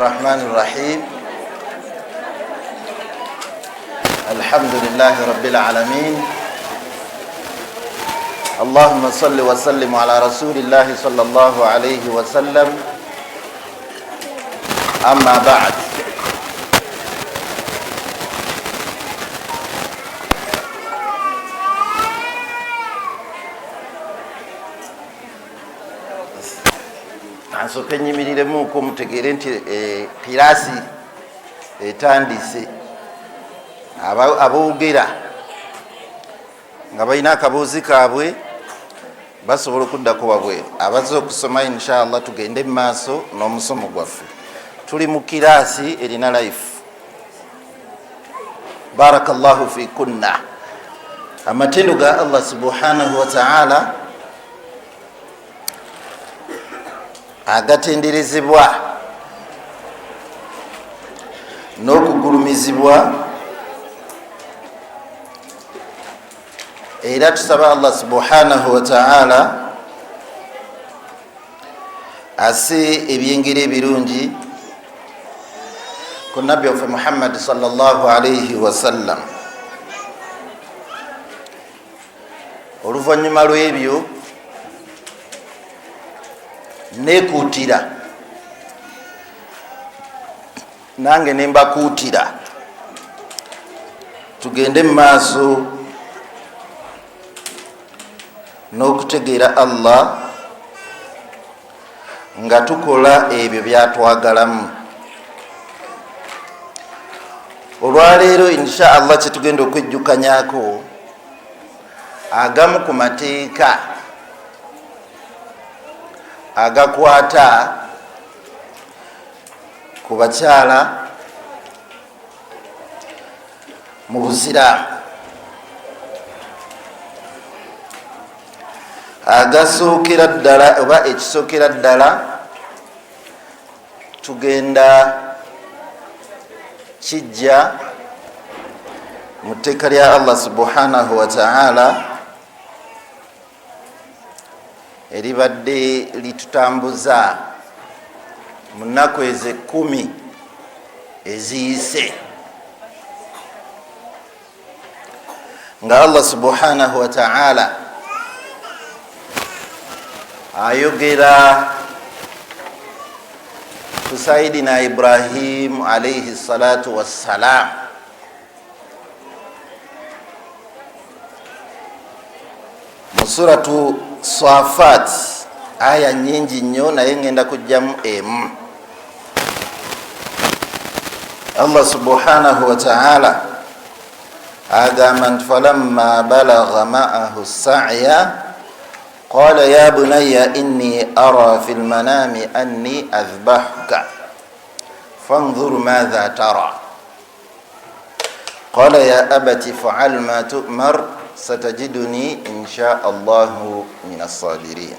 الرحمن الرحيم الحمد لله رب العالمين اللهم صل وسلم على رسول الله صلى الله عليه وسلم أما بعد ansooke nnyimiriremu mutegeere nti pirasi etandise aboogera nga balina akabuuzi kaabwe basobola okuddako wabweru. abazze okusoma inshallah tugende mu maaso n'omusomo gwaffe. tuli mu kirasi erina life. barakallahu fikunna. amatendo ga Allah subhanahu wa ta'ala agatenderezebwa n'okugulumizibwa, era tusaba Allah subhanahu wa ta'ala ase ebyengero ebirungi ku nabbi waffe Muhammad sallallahu alayhi wasallam. oluvannyuma lw'ebyo nekuutira nange nembakuutira tugende mu maaso n'okutegeera Allah nga tukola ebyo byatwagalamu. olwaleero insha Allah kyetugenda okwejjukanyako agamu ku mateeka agakwata ku bakyala mu Busiraamu. agasookera ddala oba ekisookera ddala tugenda kijja mu tteeka lya Allah subhanahu wa ta'ala eribadde litutambuza mu nnaku ezo 10 eziyise, nga Allah subhanahu wa ta'ala ayogera ku Sayyidina Ibrahim alayhi salatu wassalam mu suratu Swafat aya nyingi nnyo naye ngenda kujjamu emu. Allah subhanahu wa ta'ala agamba nti falamma balagha ma'ahu as-sa'ya qala ya bunayya inni ara fil manami anni adhbahuka fanzur madha tara qala ya abati fa'al ma tu'mar satajiduni insha Allahu minas sabirin.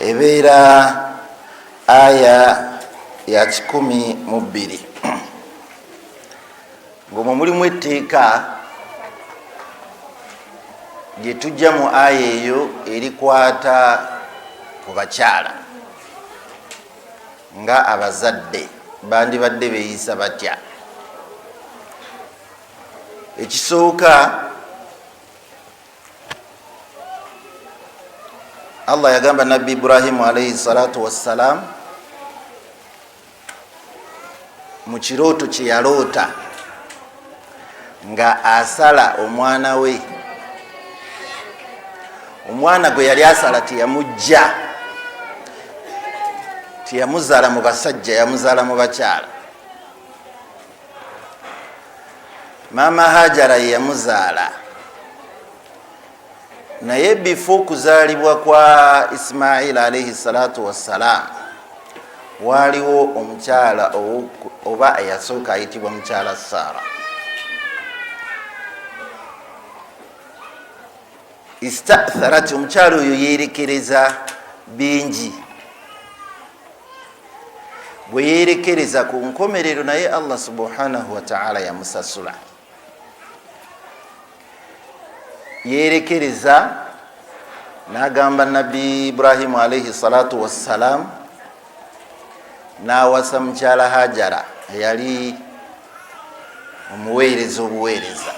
ebeera aya ya 12 ng'omwo mulimu etteeka gye tujja mu aya eyo erikwata ku bakyala nga abazadde bandibadde beeyisa batya. ekisooka Allah yagamba nabbi Ibrahimu alayhi salatu wassalam mu kirooto kye yaloota nga asala omwana we. omwana gwe yali asala teyamuzaala mu basajja, yamuzaala mu bakyala. maama Hajara ye yamuzaala, naye bifo okuzaalibwa kwa Ismail alayhi salatu wassalam waliwo omukyala oba eyasooka ayitibwa mukyala Sara. istatharat, omukyala oyo yeerekereza bingi. bwe yeerekereza ku nkomerero naye Allah subhanahu wa ta'ala yamusasula. yeerekereza n'agamba nabbi Ibrahimu alayhi salatu wassalam n'awasa mukyala Hajara yali omuweereza obuweereza.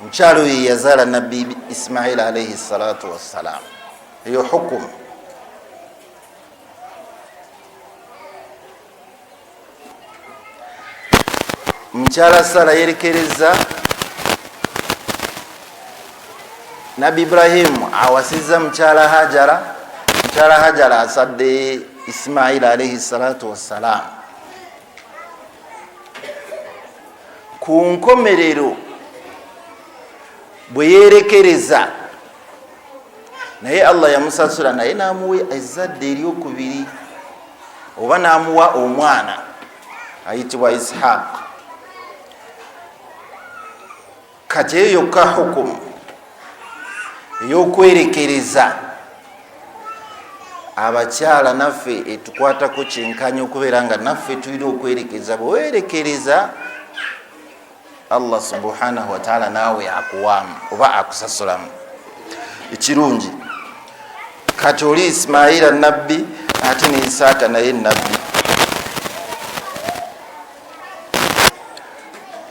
Mukyalo oyo yazaala nabbi Ismail alayhi salatu wassalam. Eyo hukumu. Mukyala Sara yerekereza Nabi Ibrahim awasiza mukyala Hajara. Mukyala Hajara asadde Ismail alayhi salatu wassalam. Ku nkomerero bwe yerekereza naye Allah yamusasula naye n'amuwa ezzadde eryokubiri oba n'amuwa omwana ayitibwa Ishaq. Kati eyo yokka hukumu ey'okwerekereza abakyala naffe etukwatako kyenkanya okubeera nga naffe tulina okwerekereza. Bwe weerekereza Allah subhanahu wa ta'ala naawe akuwaamu oba akusasulamu ekirungi. Kati oli Ismaila nabbi ate ne Isaaka naye nabbi.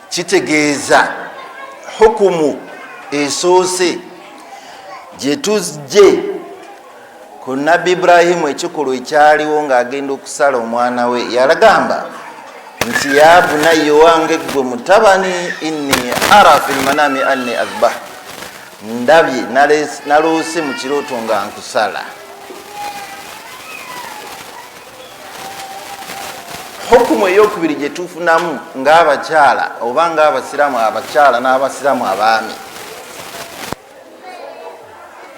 Kitegeeza hukumu esoose gye tujje ku nabbi Ibrahimu ekikulu ekyaliwo ng'agenda okusala omwana we yalagamba nti ya bunayya wange gwe mutabani inni ara fil manami anni azbah, ndabye naloose mu kirooto nga nkusala. Hukumu ey'okubiri gye tufunamu ng'abakyala oba ng'abasiramu abakyala n'abasiramu abaami,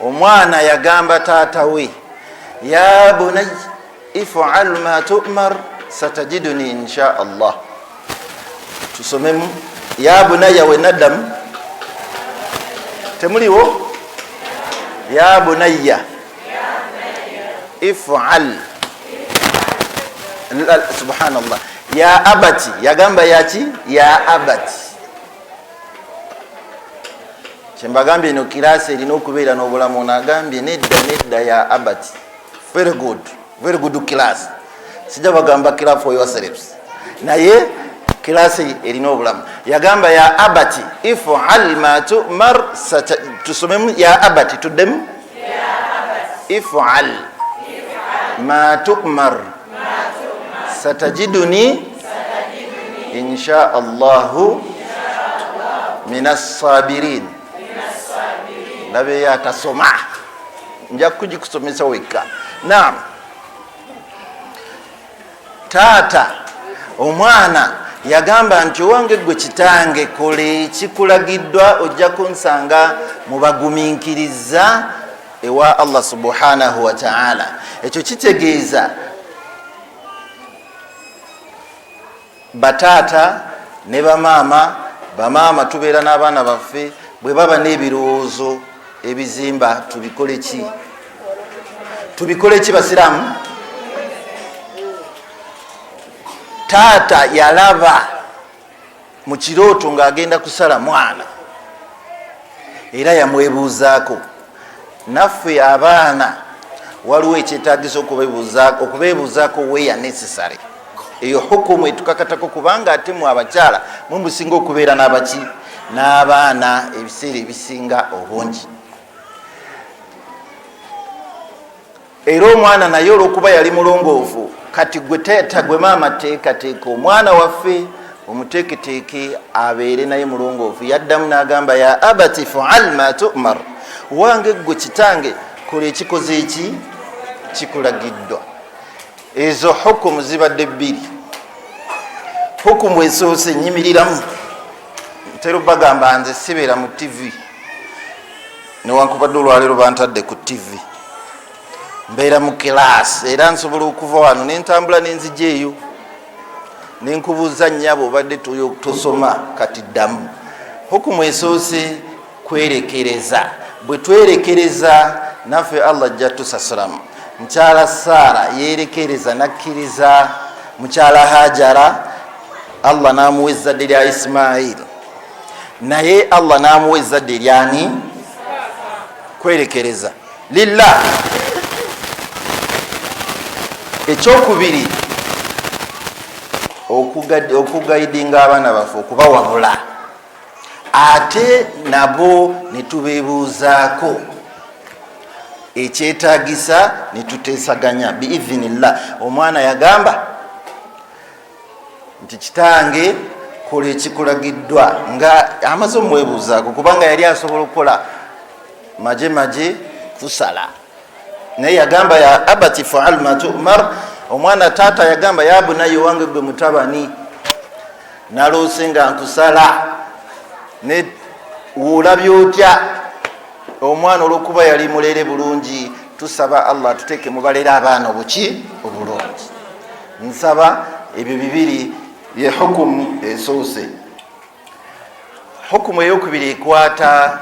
omwana yagamba taata we ya bunayya if'al ma tu'mar satajiduni insha Allah. Tusomemu ya bunayya we naddamu temuliwo. Ya bunayya if'al, subhanallah. Ya abati yagamba yaki ya abati. Kyembagambye eno kirasi erina okubeera n'obulamu. Nagambye nedda ya abati. Very good class. Sijja bagamba class for yourselves. Naye kirasi erina obulamu. Yagamba ya abati if'al ma tu'mar. Tusomemu ya abati tuddemu. If'al ma tu'mar satajiduni insha Allahu minas sabirin. Labe yatasoma nja kujikusomesa weka. Naam, taata omwana yagamba nti owange gwe kitange kole ekikulagiddwa ojja kunsanga mu bagumiikiriza ewa Allah subhanahu wa ta'ala. Ekyo kitegeeza bataata ne bamaama tubeera n'abaana baffe bwe baba n'ebirowoozo ebizimba tubikole ki basiramu? Taata yalaba mu kirooto ng'agenda kusala mwana era yamwebuuzaako. Naffe abaana waliwo ekyetaagiza okubeebuuzaako weya necessary. Eyo hukumu etukakatako kubanga ate mu abakyala mwe musinga okubeera n'abaki n'abaana ebiseera ebisinga obungi. Era omwana naye olw'okuba yali mulongoofu, kati gwe teeta gwe maama teekateeka omwana waffe omuteeketeeke abeere naye mulongoofu. Yaddamu n'agamba ya abati fa'al ma tu'mar, wange gwe kitange kola ekikoze eki kikulagiddwa. Ezo hukumu zibadde bbiri. Hukumu esoose nyimiriramu. Ntera bagamba nze sibeera mu TV newankubadde olwaleero bantadde ku TV. Mbeera mu kilaasi era nsobola okuva wano nentambula nenzija eyo nenkubuuza nnyabo obadde tosoma kati ddamu. Hukumu esoose kwerekereza. Bwe twerekereza naffe Allah ajja tusasulamu. Mukyala Saara yerekereza nakkiriza mukyala Hajara, Allah n'amuwa ezzadde lya Ismail, naye Allah n'amuwa ezzadde lyani? Kwerekereza. Lillah ekyokubiri okugaidinga abaana baffe okubawabula ate nabo netubebuuzaako ekyetagisa netutesaganya biidhinillah. Omwana yagamba nti kitange kola ekikulagiddwa nga amaze omwebuuzaako kubanga yali asobola okukola maje kusala naye yagamba ya abati faal ma tu'mar. Omwana taata yagamba ya bunaye wange gwe mutabani naloose nga nkusala ne wulabye otya. Omwana olwokuba yali mulere bulungi tusaba Allah tuteeke mubalere abaana obuki obulungi. Nsaba ebyo bibiri ye hukumu esoose. Hukumu eyokubiri ekwata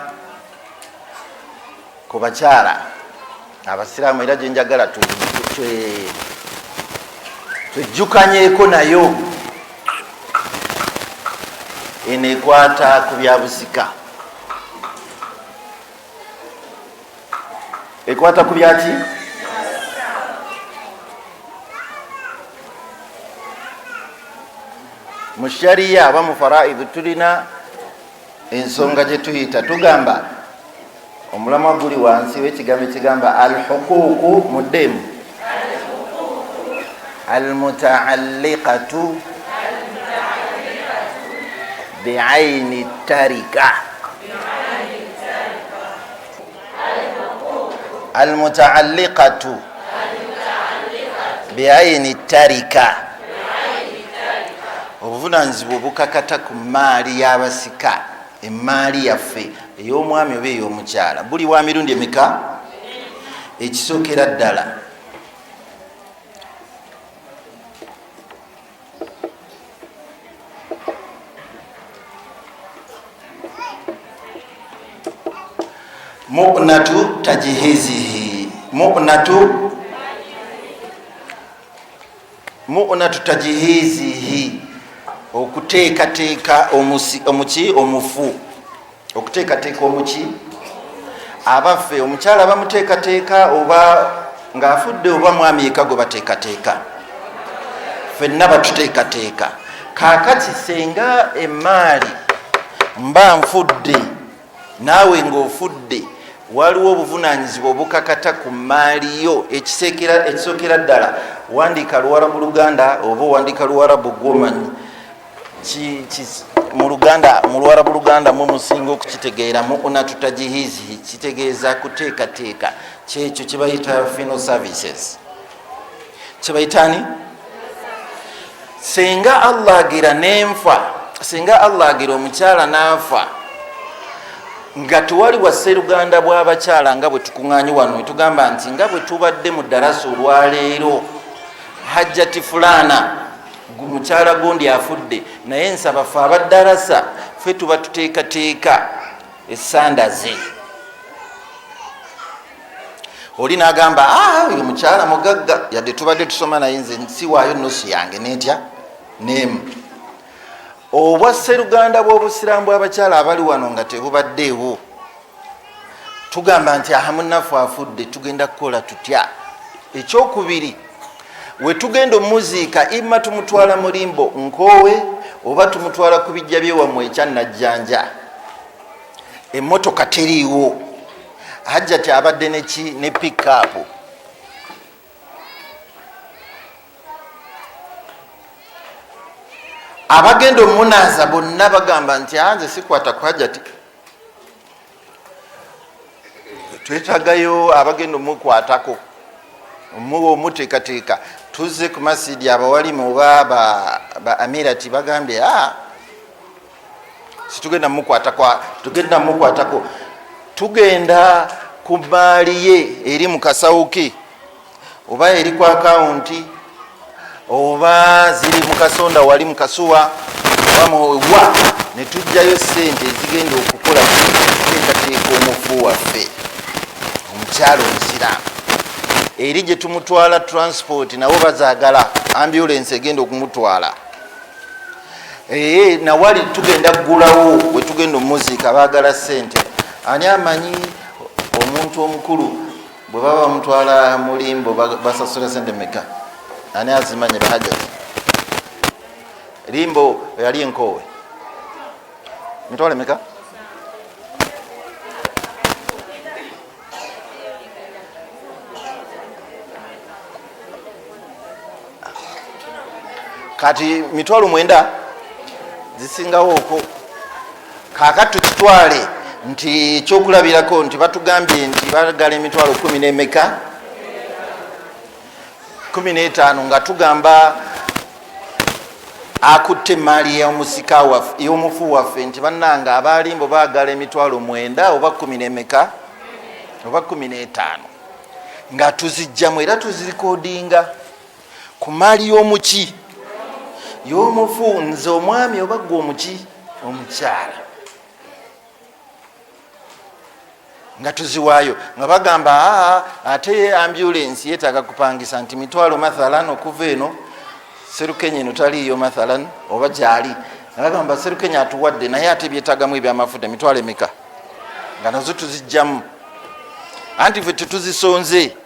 ku bakyala abasiraamu era gyenjagala twejjukanyeeko nayo eno ekwata ku byabusika. Ekwata ku byaki? Mu shariya aba mu faraidu tulina ensonga gye tuyita tugamba omulamwa guli wansi w'ekigambo ekigamba alhuquuqu muddemu almutaalliqatu biaini tarika. Almutaalliqatu biaini tarika, obuvunanyizibwa obukakata ku maali y'abasika, emaali yaffe ey'omwami oba ey'omukyala. Buli wa mirundi emeka? Ekisookera ddala mu'natu tajihizihi. Mu'natu tajihizihi, okuteekateeka omufu. Okuteekateeka omuki? Abaffe omukyala bamuteekateeka oba ng'afudde oba mwami yekka gwe bateekateeka. Ffenna batuteekateeka. Kaakati senga emaali mba nfudde naawe ng'ofudde, waliwo obuvunanyizibwa obukakata ku maali yo. Ekisookera ddala wandiika Luwarabu Luganda oba wandika Luwarabu gwomanyi mu Luwarabu Luganda musinga okukitegeera mu'natu tajihizi, kitegeeza kuteekateeka. Kyekyo kyebayita funeral services. Kyebayitaani? Senga Allah agira n'enfa, senga Allah agira omukyala n'afa nga tuwali wa sseruganda bw'abakyala nga bwe tukuŋŋaanyi wano netugamba nti nga bwe tubadde mu ddarasa olwaleero hajjati fulaana mukyala gundi afudde, naye nsaba ffe abaddarasa ffe tuba tuteekateeka essanda ze. Oli n'agamba oyo mukyala mugagga, yadde tubadde tusoma naye nze nsiwaayo nusu yange netya n'emu. Obwa sseruganda bw'obusiraamu bw'abakyala abali wano nga tebubaddeewo, tugamba nti munnaffe afudde, tugenda kukola tutya? Ekyokubiri, we tugenda omuziika imma tumutwala mulimbo nkoowe oba tumutwala ku bijja byewammwe ekyannajjanja. Emmotoka teriiwo, hajjati abadde ne pick-up. Abagenda omunaaza bonna bagamba nti nze sikwata ku hajjati, twetagayo abagenda omukwatako omuteekateeka. Tuzze ku masidi abawalimu oba ba amirati bagambye situgenda mukwatako, tugenda ku maali ye eri mu kasawo ke oba eri ku akawunti oba ziri mu kasonda wali mu kasuwa oba muwa, ne tujjayo ssente ezigenda okukola kuteekateeka omufu waffe omukyalo omusiraamu. Eri gye tumutwala transport nawo bazaagala ambulance egenda okumutwala. Nawali tugenda kugulawo we tugenda omuziika baagala ssente. Ani amanyi omuntu omukulu bwe baba bamutwala mulimbo basasula ssente meka? ani azimanye bahajati limbo yali enkowe mitwalo meka kati mitwalo 9 zisingawo okwo kakati tukitwale nti kyokulabirako nti batugambye nti bagala emitwalo 10 n'emeka 15 nga tugamba akutte emaali y'omufu waffe nti bannanga abalimbo bagala emitwalo 9 oba 10 n'emeka oba 15 nga tuzijjamu era tuzirikodinga ku maali y'omuki y'omufu nze omwami oba gwe omuki omukyala nga tuziwaayo nga bagamba ate ambulance yetaaga kupangisa nti mitwalo mathalan okuva eno Serukenya eno taliyo mathalan oba gyali nga bagamba Serukenya atuwadde naye ate byetaagamu ebyamafuta mitwalo emeka nga nazo tuzijjamu anti ffe tetuzisonze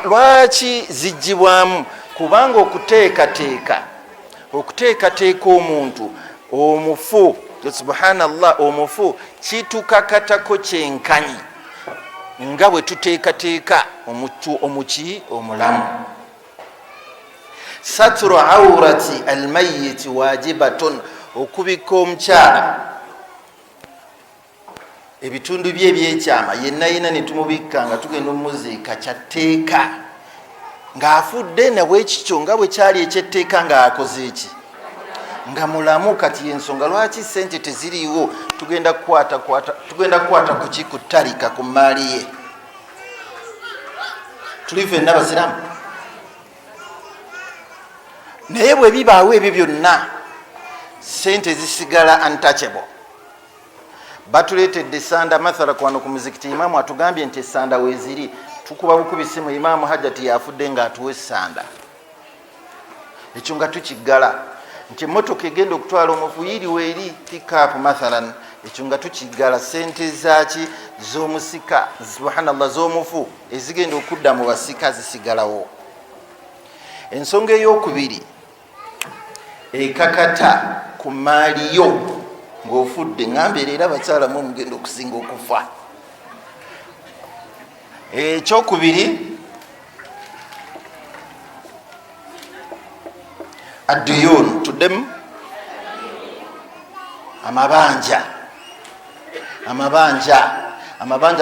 lwaki zijjibwamu kubanga okuteekateeka omuntu omufu subhanallah omufu kitukakatako kyenkanyi nga bwe tuteekateeka omuki omulamu satru awrati almayiti wajibatun okubika omukyala ebitundu bye ebyekyama yenna netumubikka nga tugenda omuziika kyatteeka ng'afudde nabwekityo nga bwe kyali ekyetteeka ng'akoze eki nga mulamu. Kati ensonga lwaki sente teziriiwo tugenda kukwata kuki kutalika ku maali ye tuli ffenna basiramu naye bwe bibaawo ebyo byonna sente zisigala untouchable. Batuleetedde esanda mathala kwano ku muzikiti imaamu atugambye nti esanda weeziri tukuba bukubisi mu imaamu hajjati yafudde ng'atuwa esanda ekyo nga tukiggala nti emmotoka egenda okutwala omufu yiriwe eri pickup mathalan ekyo nga tukiggala sente zaki z'omusika subhanallah z'omufu ezigenda okudda mu basika zisigalawo. Ensonga ey'okubiri ekakata ku maali yo ng'ofudde ngambeera era bakyalamu omugenda okusinga okufa. Ekyokubiri aduyun tuddemu amabanja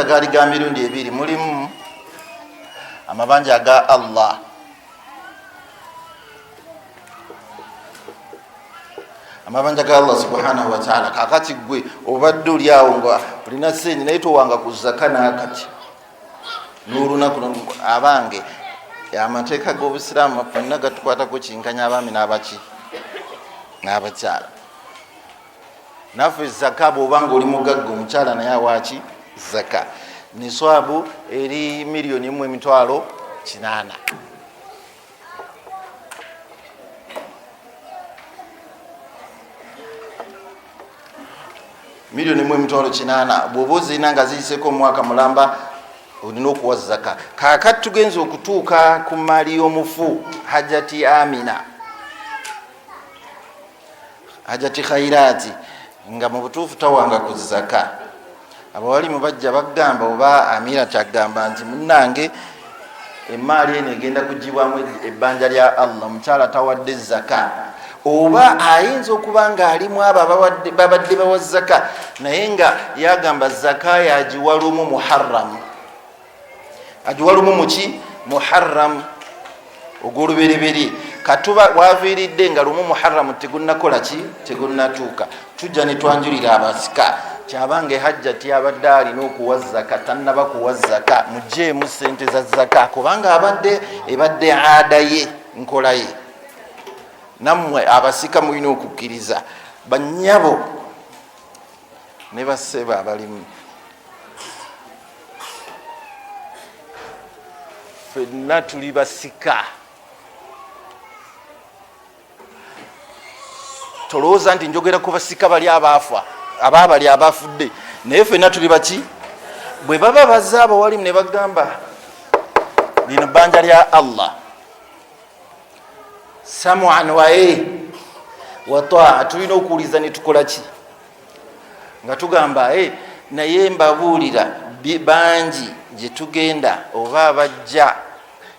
gaali ga mirundi ebiri mulimu amabanja ga Allah amabanja ga Allah subhanahu wa ta'ala. Kakati gwe obadde oli awo nga olina sente naye towanga ku zaka n'akati n'olunaku abange amateeka g'obusiraamu fenna gatukwatako kinkanya abaami n'abaki n'abakyala. Naffe zaka bw'obanga oli mugagga omukyala naye awaaki zaka niswabu eri miliyoni 1.8. Miliyoni 1.8 bw'oba ozirina nga ziyiseko omwaka mulamba olina okuwa zaka. Kaakati tugenza okutuuka ku maali y'omufu hajjati Amina hajjati Khairati nga mu butuufu tawanga ku zaka. Abawalimu bajja bagamba oba Amira kyagamba nti munnange emaali eno egenda kugibwamu ebbanja lya Allah omukyala tawadde zaka oba ayinza okuba nga alimu abo babadde bawa zaka naye nga yagamba zaka yagiwalumu muharram agiwalumu muki muharram ogw'olubereberi katuba waviiridde nga lumu muharram tegunnakola ki tegunnatuuka tujja ne twanjulira abasika kyabange hajjati abadde alina okuwa zaka tannaba kuwa zaka mujeemu sente za zaka kubanga abadde ebadde aada ye nkola ye. Nammwe abasika mulina okukkiriza bannyabo ne bassebe abalimu ffenna tuli basika. Tolowooza nti njogera ku basika bali abaafa abaabali abafudde naye ffenna tuli baki bwe baba bazze abawalimu ne bagamba lino bbanja lya Allah. Sam'an wa ta'a, tulina okuwuliza ne tukola ki? Nga tugamba naye mbabuulira bangi gye tugenda oba abajja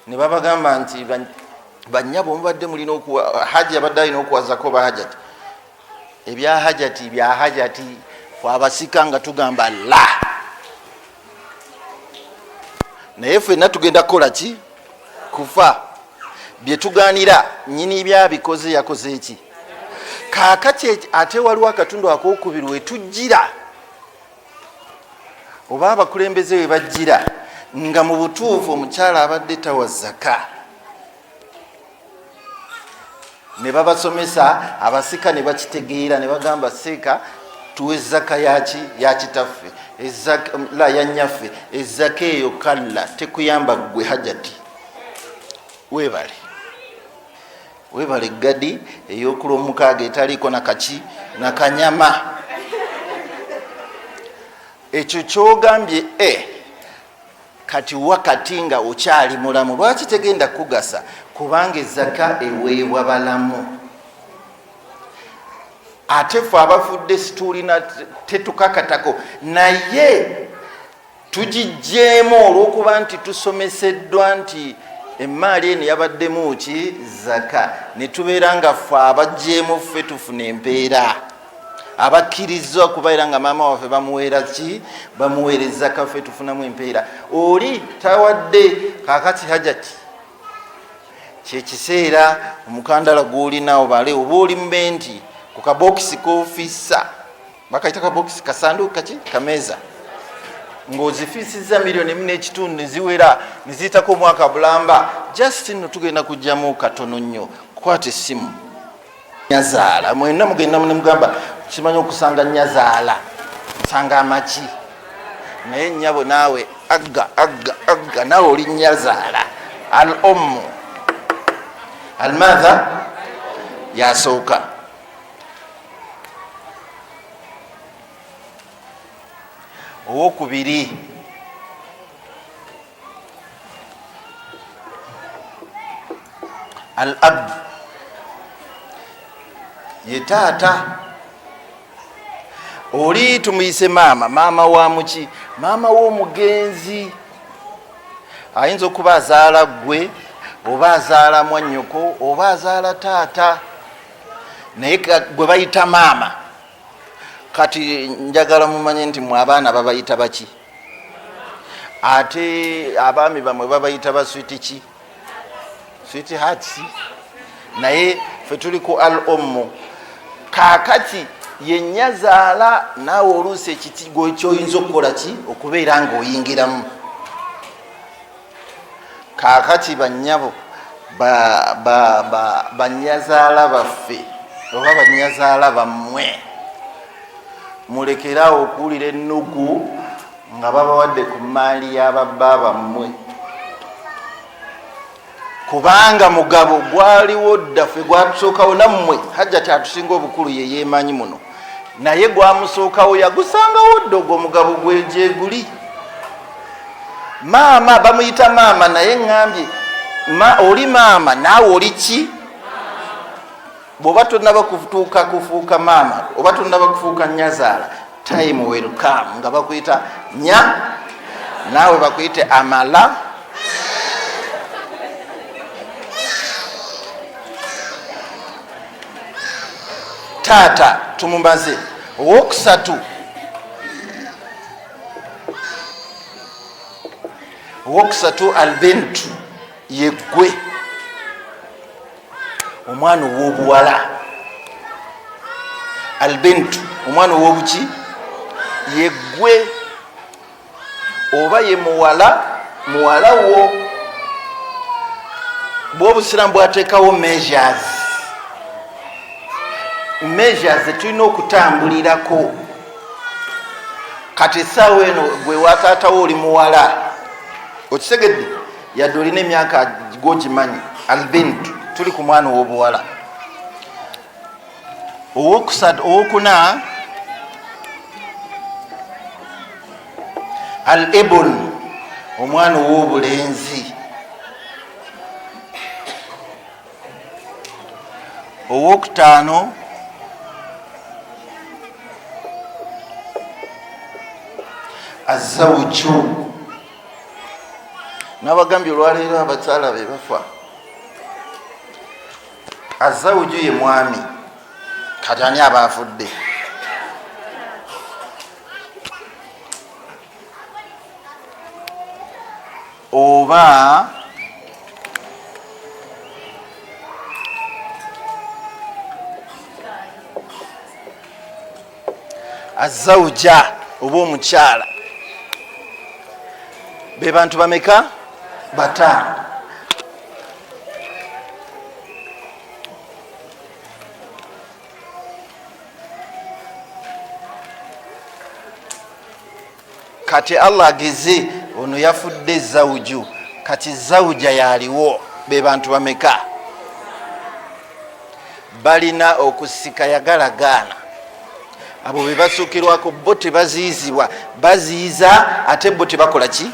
ne babagamba nti bannyabo mubadde mulina hajji abadde alina okuwazako bahajati. Ebya hajati bya hajati, fe abasika nga tugamba la, naye ffenna tugenda kukola ki? Kufa. Bye tugaanira nnyini byabikoze yakoze eki? Kaakati ate waliwo akatundu akokubiri we tujjira oba abakulembeze we bajjira nga mu butuufu omukyala abadde tawa zaka, ne babasomesa abasika ne bakitegeera ne bagamba seeka tuwe zaka yaki yakitaffe la yanyaffe, ezaka eyo kalla tekuyamba gwe hajati. Webale gadi ey'okulomukaaga etaliiko nakaki nakanyama. Ekyo kyogambye kati wakati nga okyali mulamu lwaki tegenda kugasa? Kubanga ezaka eweebwa balamu. Ate ffe abafudde situulina tetukakatako, naye tugijjeemu olw'okuba nti tusomeseddwa nti emaali eno yabaddemu ki? Zaka. Ne tubeera nga ffe abajjeemu ffe tufuna empeera, abakkiriza kubaira nga maama waffe bamuweera ki? Bamuweera zaka, ffe tufunamu empeera. Oli tawadde, kaakati hajati kyekiseera omukandala gwolina obale oba oli mubenti ku kabokisi kofisa, bakayita kabokisi kasanduku kaki kameeza, ng'ozifiisizza $1.5 neziwera neziyitako omwaka bulamba. Just nno tugenda kujjamu katono nnyo. Kwata essimu nyazaala, mwenna mugenda nemugamba kimanyi okusanga nyazaala nsanga amaki, naye nnyabo naawe agga naawe oli nyazaala. Al ommu almadha yasooka, owokubiri al ab ye taata. Oli tumuyise maama wa muki? Maama w'omugenzi. Ayinza okuba azaala gwe oba azaala mwannyoko oba azaala taata, naye gwe bayita maama. Kati njagala mumanye nti mwe abaana babayita baki? Ate abaami bamwe babayita baswiti ki? Switi hati. Naye fe tuli ku al ommu. Kaakati yenyazaala naawe oluusi ekitigo ekyoyinza okukola ki? Okubeera ng'oyingiramu. Kaakati bannyabo banyazaala baffe oba banyazaala bammwe, mulekerawo okuwulira ennugu nga babawadde ku maali y'ababba bammwe, kubanga mugabo gwaliwo ddaffe gwatusookawo. Nammwe hajjati atusinga obukulu ye yeemanyi muno, naye gwamusookawo yagusangawo ddogo omugabo gwegyeguli. Maama bamuyita maama, naye ŋŋambye oli maama naawe oli ki? Bw'oba tonnaba kutuuka kufuuka maama oba tonnaba kufuuka nyazaala, time will come nga bakuyita naawe bakuyite amala. Taata tumumaze. Owokusatu albintu yeggwe, omwana ow'obuwala. Albintu omwana ow'obuki? Yeggwe oba ye muwala wo. Bw'obusiramu bwateekawo measures tulina okutambulirako. Kati essaawa eno gwe wataatawo oli muwala, okitegedde? Yadde olina emyaka gogimanyi. Albintu tuli ku mwana ow'obuwala. Owokuna al ibn omwana ow'obulenzi. owokutaano azawuju. Nabagambye olwaleero abakyala be bafa. Azawuju ye mwami, kati ani aba afudde? Oba azawuja oba omukyala, be bantu bameka? Bataano. Kati Allah ageze ono yafudde zawuju, kati zawuja yaliwo, be bantu bameka? Balina okusika yagalagaana. Abo be basukirwako bo tebaziyizibwa, baziyiza ate bo tebakola ki?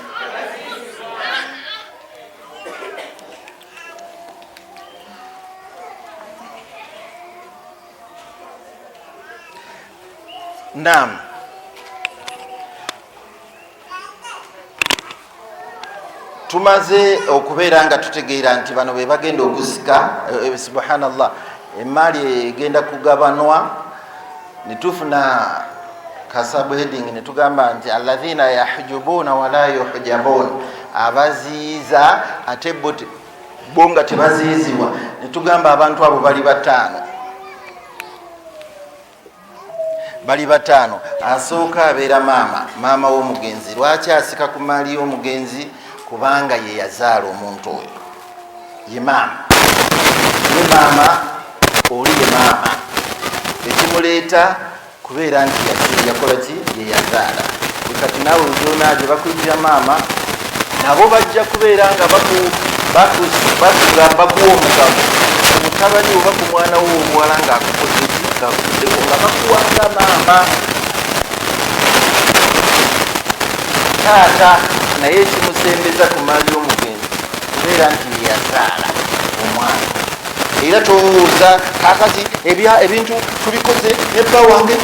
Naam. Tumaze okubeera nga tutegeera nti bano be bagenda okuzika, subhanallah, emaali egenda kugabanwa, netufuna kasabu heading netugamba nti alladhina yahjubuna wala yuhjabun, abaziyiza ate bo nga tebaziyizibwa. Netugamba abantu abo bali bataano. Asooka abeera maama w'omugenzi. Lwaki asika ku maali y'omugenzi? Kubanga ye yazaala omuntu oyo, ye maama. Ye maama oli ye maama, ekimuleeta kubeera nti yakola ki? Ye yazaala. Kati naawe ojona gye bakuyitira maama, nabo bajja kubeera nga bakugamba kuwa omugabo omutabani oba ku mwana wo omuwala ng'akukoze ki? Ng'akuddeko nga bakuwanga maama. Taata naye ekimusembeza ku maali y'omugenzi kubeera nti ye yazaala omwana. Era tolowooza kakati ebintu tubikoze nebba wange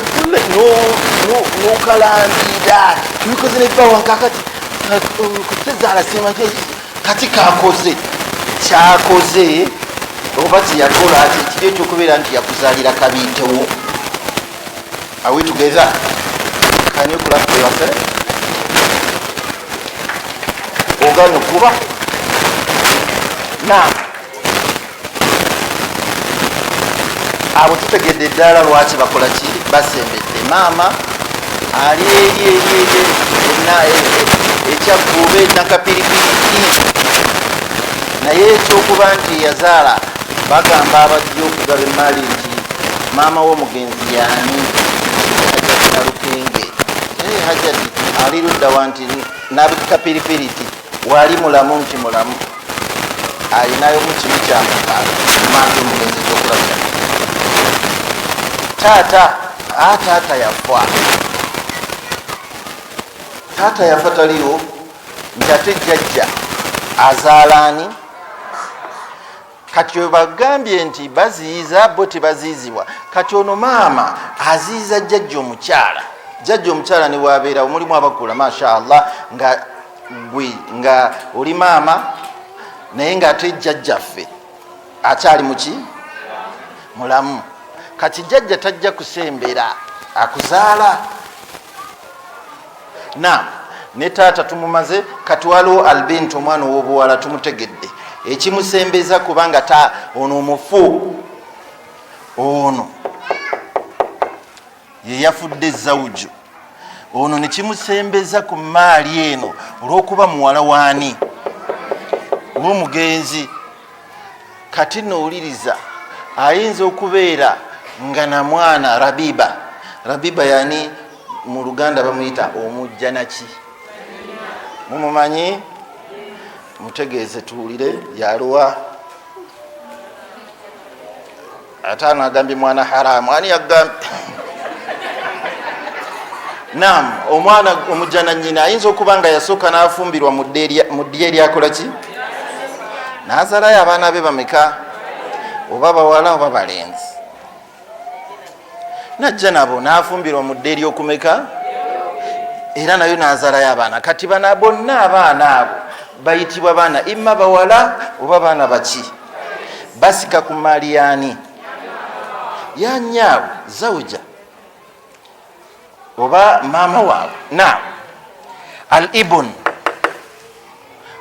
nokalandira, tubikoze nebba wange kakati kutezaala simanyi kati kakoze kyakoze oba kyeyakola ati ekiri ekyokubeera nti yakuzaalira kabiitewo. Are we together? Can you clap for yourself? Oganya okuba na abo tutegedde eddala lwaki bakola ki? Basembedde. Maama ali eri ekyagguube nakapiripiriti, naye ekyokuba nti yazaala bagamba abajja okugaba emaali nti maama w'omugenzi yaani? Hajjati Nalukenge. Hajjati ali luddawa nti nakapiripiriti wali mulamu nti mulamu, alinayo mu kimu kyamukaaga maama omugenzi ekyokulabira. Taata yafa. Taata yafa taliwo, nti ate jjajja azaalaani? Kati bagambye nti baziyiza bo tebaziyizibwa. Kati ono maama aziyiza jjajja omukyala. Jjajja omukyala ne bwabeera omulimu abakula masha Allah nga oli maama naye ng'ate jjajjaffe akyali muki? Mulamu. Kati jjajja tajja kusembera, akuzaala. Ne taata tumumaze, kati waliwo albintu omwana ow'obuwala tumutegedde ekimusembeza kubanga ono omufu, ono ye yafudde zawuju, ono nekimusembeza ku maali eno olw'okuba muwala waani? W'omugenzi. Kati nowuliriza, ayinza okubeera nga na mwana Rabiba yani mu Luganda bamuyita omujjanaki. Mumumanyi? Mutegeeze tuwulire yaluwa. Ataano agambye mwana haramu. Ani yagambye? Naam, omwana omujjana nnyina ayinza okuba nga yasooka n'afumbirwa mu ddya eryakola ki? N'azaalayo abaana be bameka? oba bawala oba balenzi. Najja nabo n'afumbira omudde ery'okumeka era nayo n'azaalayo abaana. Kati bana bonna abaana abo bayitibwa baana imma bawala oba baana baki, basika ku maali yaani, ya nnyaawe zawuja oba maama waabwe. Na al ibn,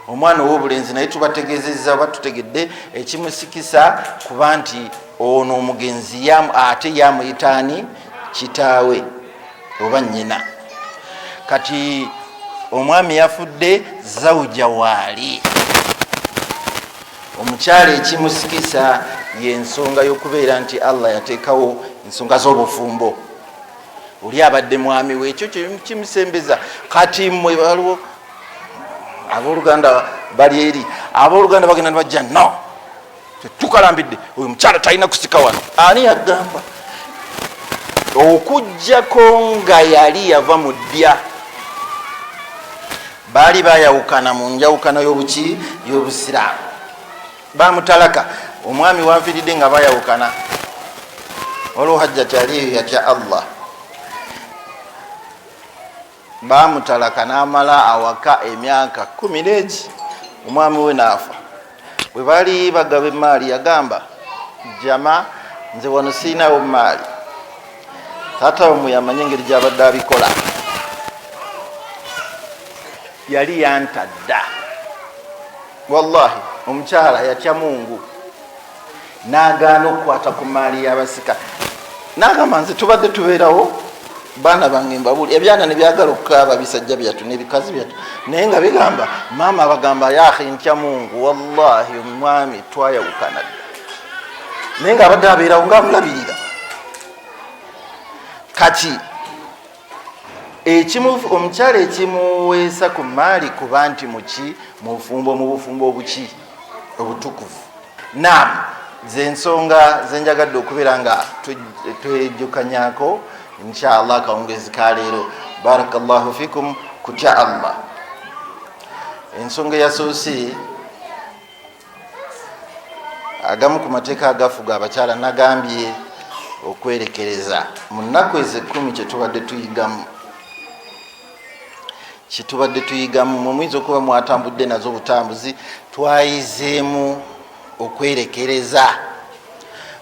omwana ow'obulenzi, naye tubategezezza oba tutegedde ekimusikisa kuba nti ono omugenzi ate yamuyitaani kitaawe oba nnyina. Kati omwami yafudde, zawuja waali. Omukyala ekimusikisa y'ensonga y'okubeera nti Allah yateekawo ensonga z'obufumbo. Oli abadde mwami we, ekyo kimusembeza. Kati mmwe waliwo abooluganda bali eri, abooluganda bagenda nibajja no tukalambidde oyo mukyala talina kusika wano. Ani yagamba? Okujjako nga yali yava mu ddya, baali bayawukana mu njawukana y'obuki y'obusiraamu, bamutalaka. Omwami wanfiridde nga bayawukana, waliwo hajjati aliyo yatya Allah, bamutalaka n'amala awaka emyaka 10 n'egi, omwami we naafa. Bwe baali bagaba emaali yagamba, jama nze wano siinawo maali, taata wamwe yamanye engeri gy'abadde abikola, yali yantadda. Wallahi omukyala yatya Mungu n'agaana okukwata ku maali y'abasika, n'agamba nze tubadde tubeerawo baana bange mbabuli, ebyana ne byagala okukaaba bisajja byatu n'ebikazi byatu, naye nga bigamba maama abagamba yaakhi ntya Mungu. Wallahi omwami twayawukana dda, naye nga abadde abeerawo ng'amulabirira. Kati omukyala ekimuweesa ku maali kuba nti muki mu bufumbo obuki obutukuvu. Naam, ze nsonga zenjagadde okubeera nga twejjukanyako inshallah akawungezi ka leero. Barakallahu fikum kutya Allah. Ensonga yasoose, agamu ku mateeka agafuga abakyala nagambye okwerekereza mu nnaku ezo 10 kyetubadde tuyigamu mu mwezi okuba mwatambudde nazo obutambuzi, twayizeemu okwerekereza.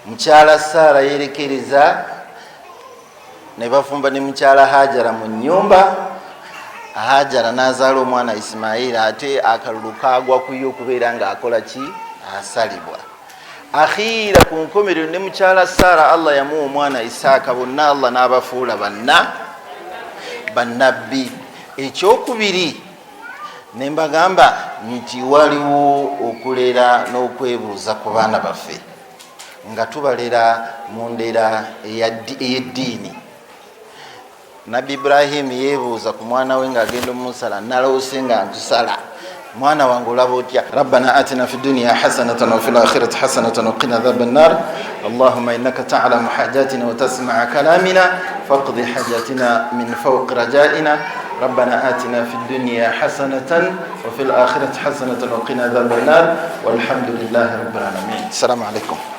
Mukyala Saara yerekereza, ne bafumba ne mukyala Hajara mu nnyumba. Hajara n'azaala omwana Ismaila, ate akalulu kagwa ku ye okubeera ng'akola ki? Asalibwa. Akhiira ku nkomerero ne mukyala Saara Allah yamuwa omwana Isaaka, bonna Allah n'abafuula bannabbi. Ekyokubiri ne mbagamba nti waliwo okulera n'okwebuuza ku baana baffe nga tubalera mu ndera ey'eddiini. Nabbi Ibrahim yeebuuza ku mwana we ng'agenda omusala, naloose nga ntusala, mwana wange olaba otya? Rabbana atina fi dunya hasanatan wa fil akhirati hasanatan wa qina adhaban nar. Allahumma innaka ta'lamu hajatina wa tasma'u kalamina faqdi hajatina min fawqi rajaina. ربنا آتنا في الدنيا حسنة وفي الآخرة حسنة وقنا عذاب النار والحمد لله رب العالمين. السلام عليكم.